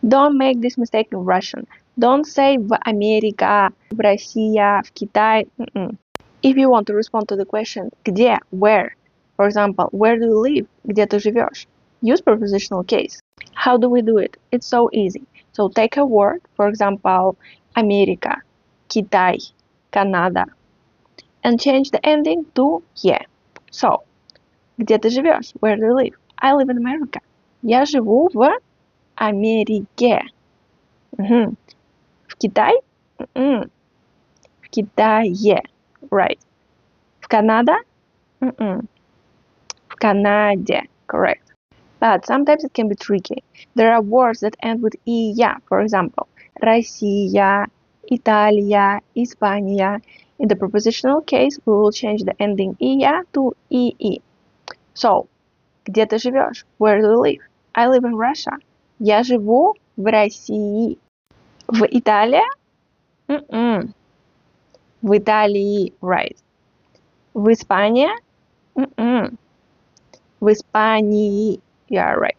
Don't make this mistake in Russian. Don't say в Америка, в Россия, в Китай. If you want to respond to the question где, where, for example, where do you live, где ты живешь, use prepositional case. How do we do it? It's so easy. So take a word, for example, America, Китай, Canada, and change the ending to «е». So, где ты живешь? Where do you live? I live in America. Я живу в Америке. В Китай? В Китае. Right. В Канада? В Канаде. Correct. But sometimes it can be tricky. There are words that end with «ия», for example, Россия, Italia, Испания. In the prepositional case, we will change the ending «ия» to «ии». So, где ты живешь? Where do you live? I live in Russia. Я живу в России. В Италии? В Италии, right. В Испании? В Испании, you are right.